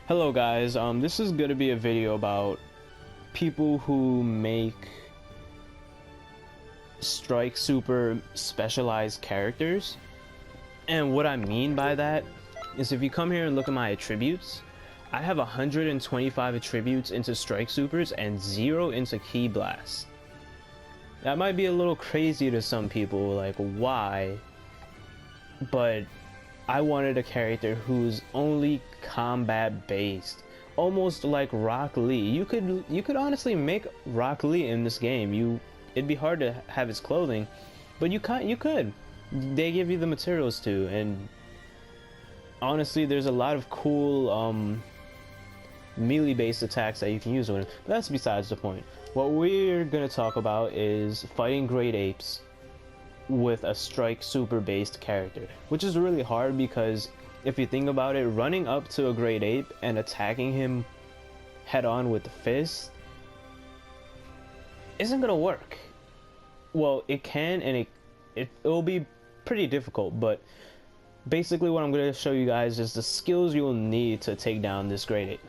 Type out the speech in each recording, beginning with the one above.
Hello guys, this is gonna be a video about people who make strike super specialized characters. And what I mean by that is if you come here and look at my attributes, I have 125 attributes into strike supers and 0 into ki blast. That might be a little crazy to some people, like why? But I wanted a character who's only combat based, almost like Rock Lee. You could honestly make Rock Lee in this game. It'd be hard to have his clothing, but you could. They give you the materials to, and honestly, there's a lot of cool melee based attacks that you can use with him. But that's besides the point. What we're gonna talk about is fighting Great Apes with a strike super based character, which is really hard because if you think about it, running up to a Great Ape and attacking him head on with the fist isn't gonna work. Well, it can, and it'll be pretty difficult, but basically what I'm gonna show you guys is the skills you'll need to take down this Great Ape.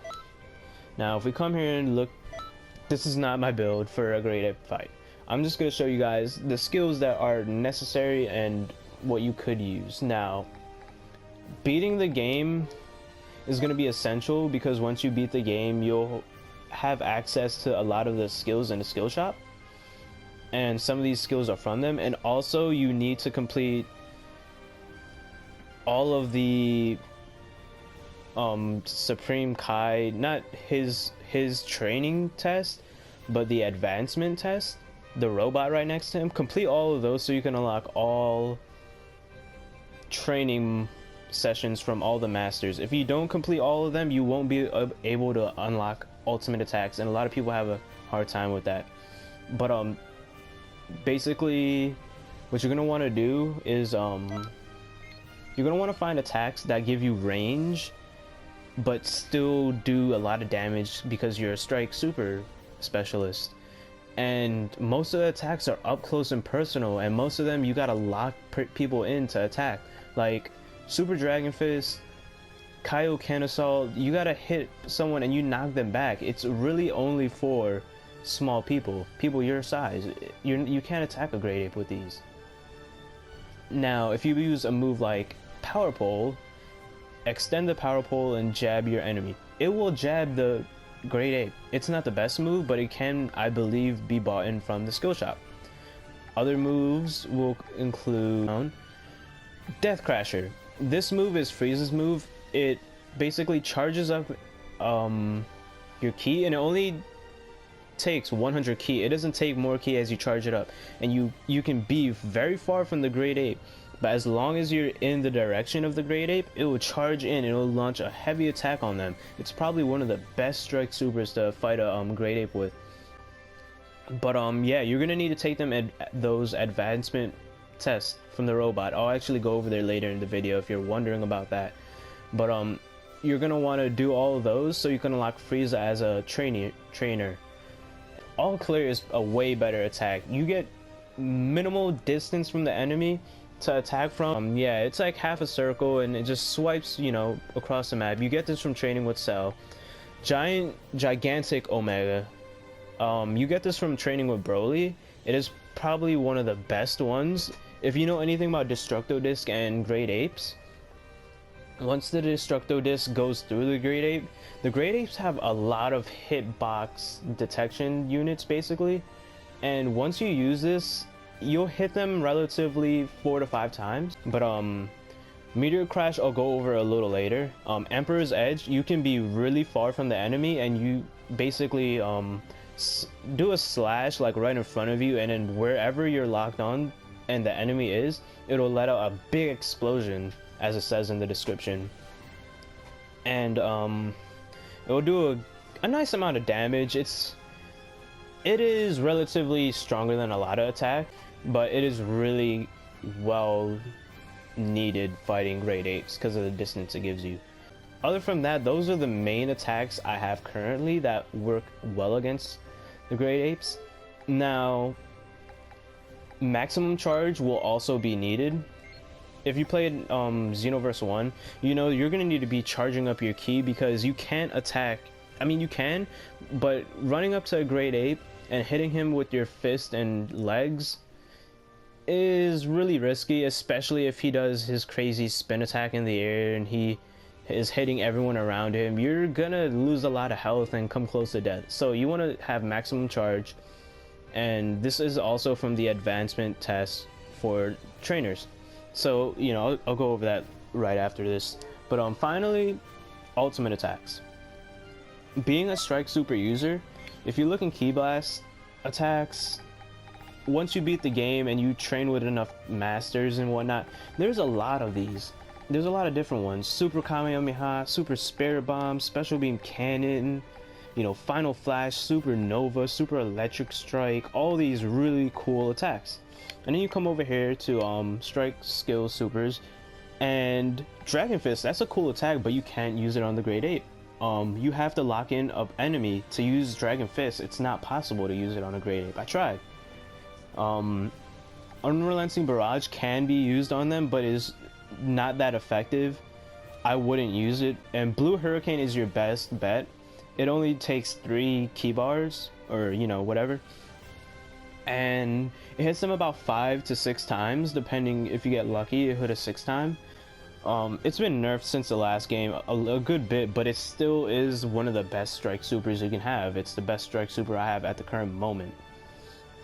Now if we come here and look, this is not my build for a Great Ape fight. I'm just going to show you guys the skills that are necessary and what you could use. Now, beating the game is going to be essential because once you beat the game, you'll have access to a lot of the skills in the skill shop. And some of these skills are from them. And also, you need to complete all of the Supreme Kai, not his training test, but the advancement test. The robot right next to him. Complete all of those so you can unlock all training sessions from all the masters. If you don't complete all of them, you won't be able to unlock ultimate attacks, and a lot of people have a hard time with that. But basically what you're gonna want to do is you're gonna want to find attacks that give you range but still do a lot of damage because you're a strike super specialist. And most of the attacks are up close and personal, and most of them you gotta lock people in to attack. Like Super Dragon Fist, Kaioken Assault, you gotta hit someone and you knock them back. It's really only for small people your size. You can't attack a Great Ape with these. Now if you use a move like Power Pole, extend the Power Pole and jab your enemy. It will jab the Great Ape. It's not the best move, but it can, I believe, be bought in from the skill shop. Other moves will include Death Crasher. This move is Frieza's move. It basically charges up your ki, and it only takes 100 ki. It doesn't take more ki as you charge it up, and you can be very far from the Great Ape, but as long as you're in the direction of the Great Ape, it will charge in and it will launch a heavy attack on them. It's probably one of the best strike supers to fight a Great Ape with. But yeah, you're gonna need to take them those advancement tests from the robot. I'll actually go over there later in the video if you're wondering about that. But you're gonna want to do all of those so you can unlock Frieza as a trainer. All clear is a way better attack. You get minimal distance from the enemy to attack from. Yeah, it's like half a circle and it just swipes, you know, across the map. You get this from training with Cell. Gigantic Omega. You get this from training with Broly. It is probably one of the best ones. If you know anything about Destructo Disc and Great Apes, once the Destructo Disc goes through the Great Apes have a lot of hitbox detection units basically, and once you use this, you'll hit them relatively 4 to 5 times. But Meteor Crash I'll go over a little later. Emperor's Edge, you can be really far from the enemy and you basically do a slash like right in front of you, and then wherever you're locked on and the enemy is, it'll let out a big explosion as it says in the description, and it will do a nice amount of damage. It is relatively stronger than a lot of attack, but it is really well needed fighting Great Apes because of the distance it gives you. Other from that, those are the main attacks I have currently that work well against the Great Apes. Now, maximum charge will also be needed. if you played Xenoverse 1, you know you're gonna need to be charging up your ki because you can't attack. I mean, you can, but running up to a Great Ape and hitting him with your fist and legs is really risky, especially if he does his crazy spin attack in the air and he is hitting everyone around him. You're gonna lose a lot of health and come close to death. So you want to have maximum charge, and this is also from the advancement test for trainers. So, you know, I'll go over that right after this. But finally, ultimate attacks. Being a strike super user, if you look in Ki Blast attacks, once you beat the game and you train with enough masters and whatnot, there's a lot of these. There's a lot of different ones. Super Kamehameha, Super Spirit Bomb, Special Beam Cannon, you know, Final Flash, Supernova, Super Electric Strike, all these really cool attacks. And then you come over here to Strike Skill Supers, and Dragon Fist, that's a cool attack, but you can't use it on the Great Ape. You have to lock in an enemy to use Dragon Fist. It's not possible to use it on a Great Ape. I tried. Unrelenting Barrage can be used on them, but is not that effective. I wouldn't use it. And Blue Hurricane is your best bet. It only takes 3 key bars, or you know, whatever, and it hits them about 5 to 6 times, depending. If you get lucky, it hit a 6th time. It's been nerfed since the last game a good bit, but it still is one of the best strike supers you can have. It's the best strike super I have at the current moment.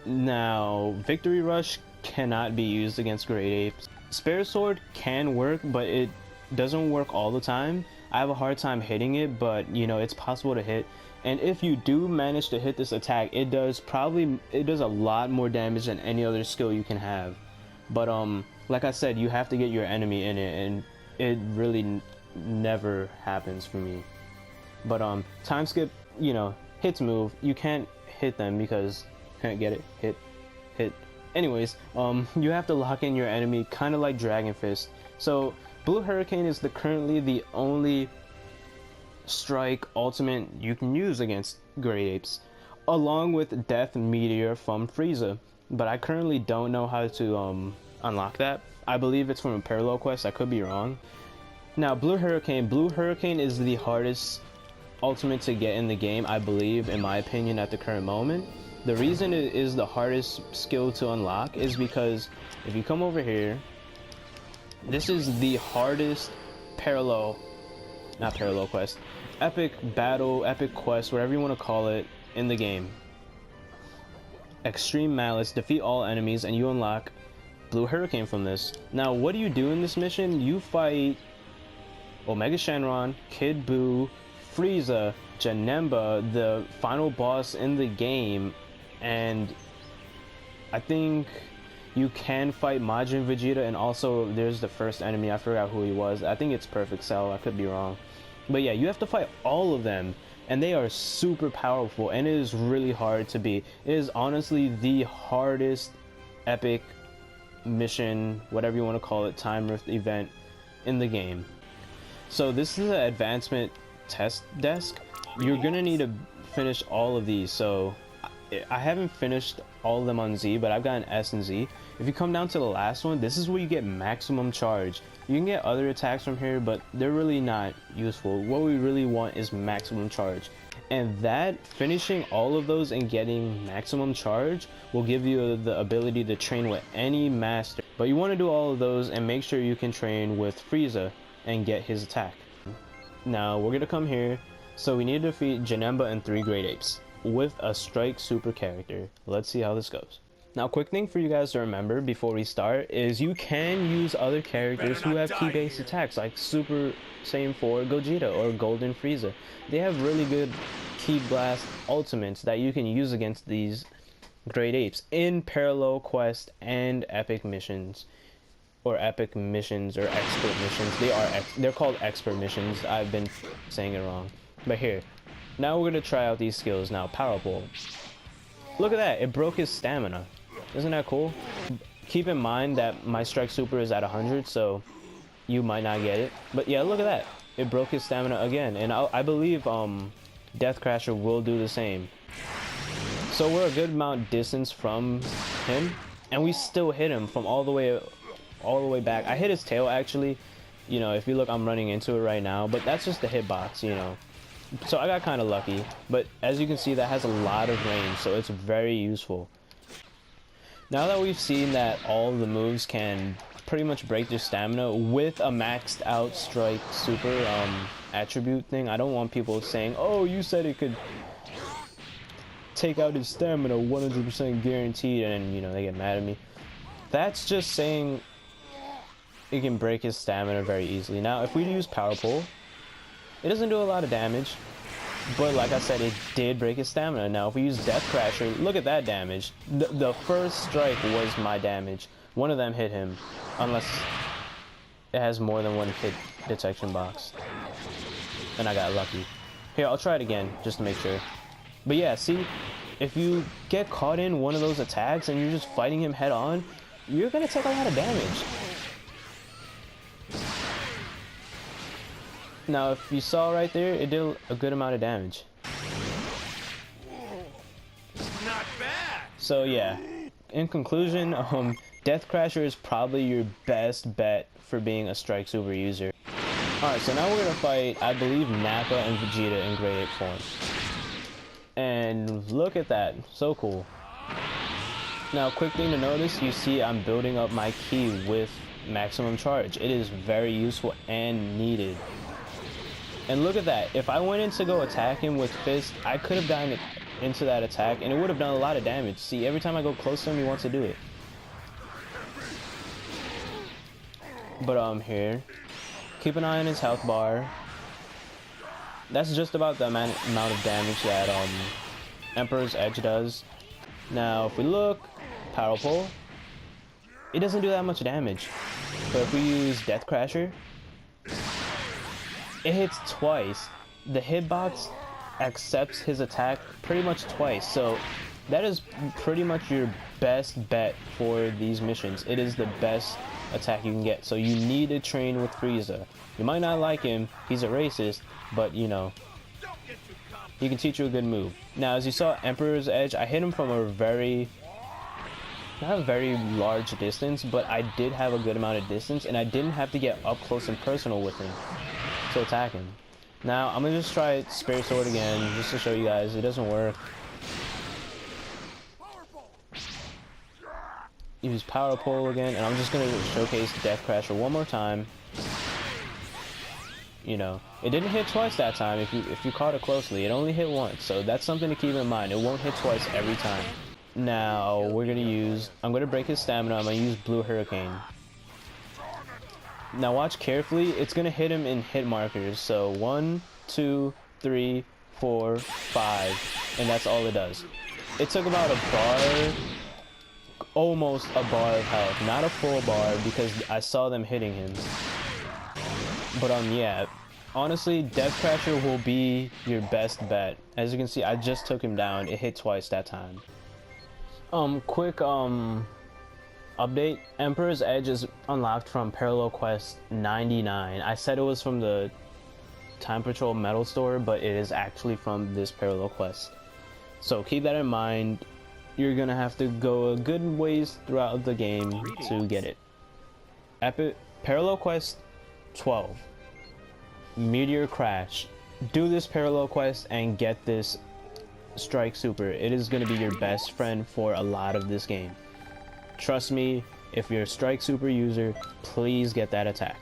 Now, Victory Rush cannot be used against Great Apes. Spare Sword can work, but it doesn't work all the time. I have a hard time hitting it, but you know, it's possible to hit. And if you do manage to hit this attack, it does a lot more damage than any other skill you can have. But like I said, you have to get your enemy in it, and it really never happens for me. But time skip, you know, hits move. You can't hit them because can't get it. Hit. Anyways, you have to lock in your enemy, kind of like Dragon Fist. So Blue Hurricane is currently the only strike ultimate you can use against Great Apes, along with Death Meteor from Frieza. But I currently don't know how to unlock that. I believe it's from a parallel quest. I could be wrong. Now, Blue Hurricane is the hardest ultimate to get in the game, I believe, in my opinion, at the current moment. The reason it is the hardest skill to unlock is because if you come over here, this is the hardest epic battle, epic quest, whatever you want to call it, in the game. Extreme Malice, defeat all enemies, and you unlock Blue Hurricane from this. Now, what do you do in this mission? You fight Omega Shenron, Kid Buu, Frieza, Janemba, the final boss in the game, and I think you can fight Majin Vegeta, and also there's the first enemy, I forgot who he was. I think it's Perfect Cell, I could be wrong. But yeah, you have to fight all of them, and they are super powerful, and it is really hard to beat. It is honestly the hardest epic mission, whatever you want to call it, time rift event in the game. So this is an advancement test desk. You're gonna need to finish all of these. So I haven't finished all of them on Z, but I've got an S and Z. If you come down to the last one, this is where you get maximum charge. You can get other attacks from here, but they're really not useful. What we really want is maximum charge. And that, finishing all of those and getting maximum charge, will give you the ability to train with any master. But you want to do all of those and make sure you can train with Frieza and get his attack. Now, we're going to come here. So we need to defeat Janemba and 3 Great Apes with a strike super character. Let's see how this goes. Now, quick thing for you guys to remember before we start is you can use other characters who have key-based attacks, like Super Saiyan 4 Gogeta or Golden Frieza. They have really good Ki Blast ultimates that you can use against these Great Apes in parallel quest and epic missions, or expert missions. They're called expert missions. I've been saying it wrong. But here, now we're gonna try out these skills. Now, Power Pole. Look at that! It broke his stamina. Isn't that cool? Keep in mind that my strike super is at 100, so you might not get it. But yeah, look at that. It broke his stamina again, and I believe Death Crasher will do the same. So we're a good amount distance from him, and we still hit him from all the way all the way back. I hit his tail actually. You know, if you look, I'm running into it right now, but that's just the hitbox, you know. So I got kind of lucky, but as you can see, that has a lot of range, so it's very useful. Now that we've seen that all the moves can pretty much break their stamina with a maxed out strike super attribute thing, I don't want people saying, oh, you said it could take out his stamina 100% guaranteed, and you know, they get mad at me. That's just saying it can break his stamina very easily. Now, if we use Power Pole, it doesn't do a lot of damage, but like I said, it did break his stamina. Now, if we use Death Crasher, look at that damage. The first strike was my damage. One of them hit him, unless it has more than one hit detection box. And I got lucky. Here, I'll try it again, just to make sure. But yeah, see, if you get caught in one of those attacks and you're just fighting him head on, you're gonna take a lot of damage. Now, if you saw right there, it did a good amount of damage. Not bad. So yeah, in conclusion, Death Crasher is probably your best bet for being a Strike Super user. Alright, so now we're gonna fight, I believe, Nappa and Vegeta in Great Ape form. And look at that, so cool. Now, quick thing to notice, you see I'm building up my ki with maximum charge. It is very useful and needed. And look at that, if I went in to go attack him with Fist, I could have gotten into that attack and it would have done a lot of damage. See, every time I go close to him, he wants to do it. But here, keep an eye on his health bar. That's just about the amount of damage that Emperor's Edge does. Now, if we look, Power Pole, it doesn't do that much damage. But if we use Death Crasher, it hits twice. The hitbox accepts his attack pretty much twice, so that is pretty much your best bet for these missions. It is the best attack you can get, so you need to train with Frieza. You might not like him, he's a racist, but you know, he can teach you a good move. Now, as you saw, Emperor's Edge, I hit him from a not a very large distance, but I did have a good amount of distance, and I didn't have to get up close and personal with him to attack him. Now, I'm gonna just try Spirit Sword again, just to show you guys, it doesn't work. Use Power Pole again, and I'm just gonna showcase Death Crasher one more time. You know, it didn't hit twice that time. If you caught it closely, it only hit once, so that's something to keep in mind. It won't hit twice every time. Now I'm gonna break his stamina. I'm gonna use Blue Hurricane. Now watch carefully. It's gonna hit him in hit markers. So 1, 2, 3, 4, 5, and that's all it does. It took about a bar, almost a bar of health, not a full bar, because I saw them hitting him. But yeah, honestly, Death Crasher will be your best bet. As you can see, I just took him down. It hit twice that time. Quick update. Emperor's Edge is unlocked from Parallel Quest 99. I said it was from the Time Patrol Metal Store, but it is actually from this Parallel Quest. So keep that in mind. You're gonna have to go a good ways throughout the game to get it. Parallel Quest 12. Meteor Crash. Do this Parallel Quest and get this Strike Super. It is going to be your best friend for a lot of this game. Trust me, if you're a Strike Super user, please get that attack.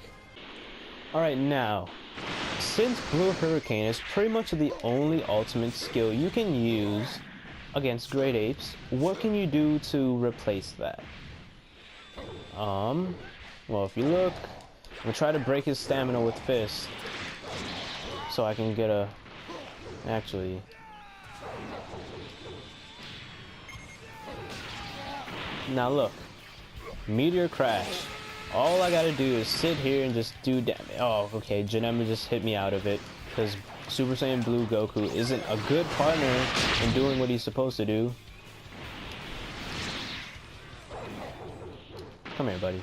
Alright, now, since Blue Hurricane is pretty much the only ultimate skill you can use against Great Apes, what can you do to replace that? Well, if you look, I'm gonna try to break his stamina with Fist, so I can get a... Actually... Now look, Meteor Crash. All I gotta do is sit here and just do damage. Oh, okay, Janemba just hit me out of it, because Super Saiyan Blue Goku isn't a good partner in doing what he's supposed to do. Come here, buddy.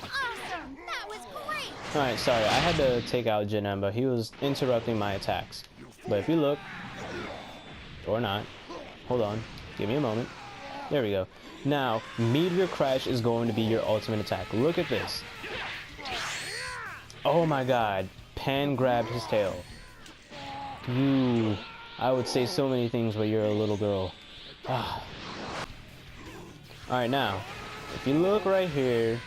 Awesome! That was great! Alright, sorry, I had to take out Janemba. He was interrupting my attacks. But if you look, or not, Hold on. Give me a moment. There we go. Now, Meteor Crash is going to be your ultimate attack. Look at this. Oh my god. Pan grabbed his tail. I would say so many things, but you're a little girl. Alright, now, if you look right here,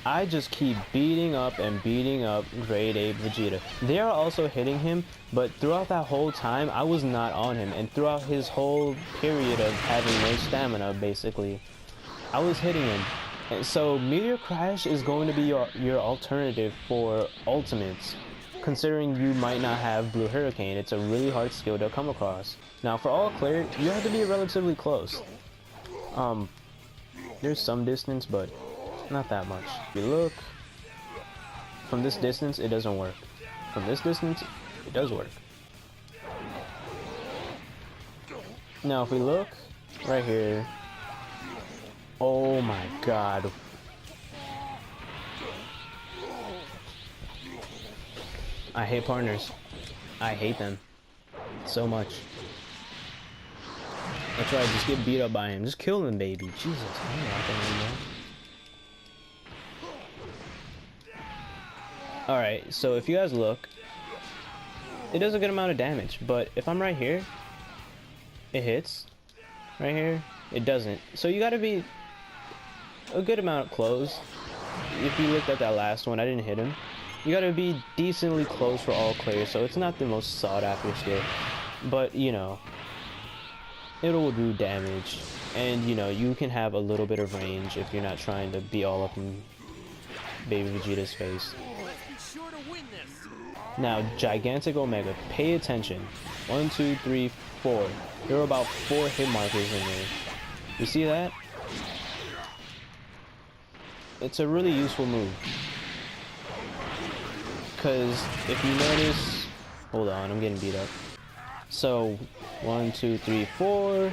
I just keep beating up Great Ape Vegeta. They are also hitting him, but throughout that whole time, I was not on him. And throughout his whole period of having no stamina, basically, I was hitting him. And so Meteor Crash is going to be your alternative for ultimates. Considering you might not have Blue Hurricane, it's a really hard skill to come across. Now, for all clear, you have to be relatively close. There's some distance, but not that much. If you look, from this distance, it doesn't work. From this distance, it does work. Now, if we look right here, oh my god. I hate partners. I hate them so much. That's right, just get beat up by him. Just kill him, baby. Jesus, I don't like him anymore. Alright, so if you guys look, it does a good amount of damage, but if I'm right here, it hits. Right here, it doesn't. So you gotta be a good amount close. If you looked at that last one, I didn't hit him. You gotta be decently close for all clear, so it's not the most sought after skill. But, you know, it'll do damage. And, you know, you can have a little bit of range if you're not trying to be all up in Baby Vegeta's face. Now, Gigantic Omega, pay attention. 1, 2, 3, 4. There are about 4 hit markers in there. You see that? It's a really useful move. Because if you notice, hold on, I'm getting beat up. So 1, 2, 3, 4,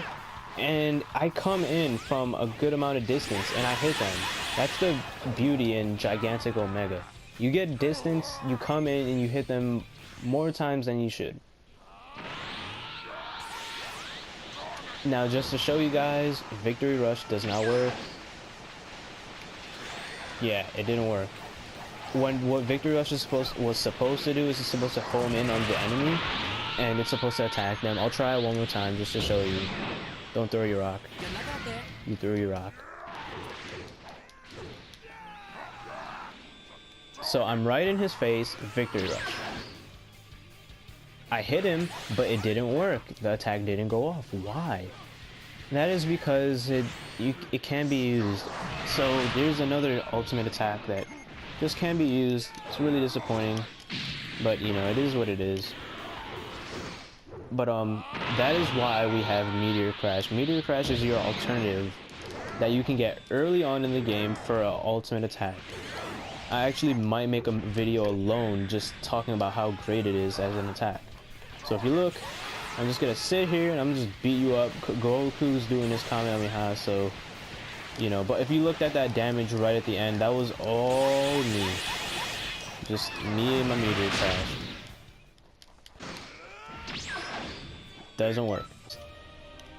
and I come in from a good amount of distance and I hit them. That's the beauty in Gigantic Omega. You get distance, you come in and you hit them more times than you should. Now, just to show you guys, Victory Rush does not work. Yeah, it didn't work. What Victory Rush was supposed to do is it's supposed to home in on the enemy, and it's supposed to attack them. I'll try it one more time just to show you. Don't throw your rock. You threw your rock. So I'm right in his face, Victory Rush. I hit him, but it didn't work. The attack didn't go off. Why? That is because it can be used. So there's another ultimate attack that just can be used. It's really disappointing, but you know, it is what it is. But that is why we have Meteor Crash. Meteor Crash is your alternative that you can get early on in the game for an ultimate attack. I actually might make a video alone just talking about how great it is as an attack. So if you look, I'm just gonna sit here and I'm just beat you up. Goku's doing his Kamehameha, so you know. But if you looked at that damage right at the end, that was all me. Just me and my Meteor Crash. Doesn't work.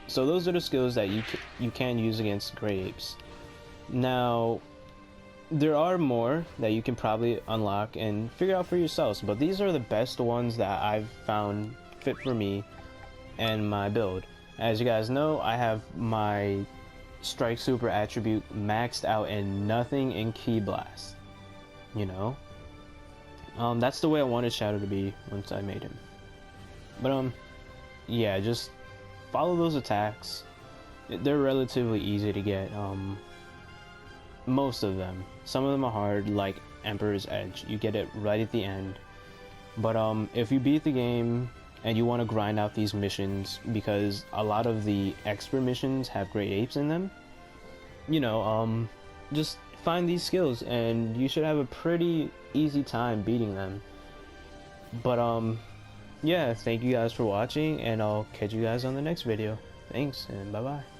So those are the skills that you can use against Great Apes. Now, there are more that you can probably unlock and figure out for yourselves, but these are the best ones that I've found fit for me and my build. As you guys know, I have my Strike Super attribute maxed out and nothing in Ki Blast. You know? That's the way I wanted Shadow to be once I made him. But yeah, just follow those attacks. They're relatively easy to get. Most of them. Some of them are hard, like Emperor's Edge. You get it right at the end. But if you beat the game and you want to grind out these missions, because a lot of the expert missions have Great Apes in them, you know, just find these skills and you should have a pretty easy time beating them. But yeah, thank you guys for watching, and I'll catch you guys on the next video. Thanks, and bye bye.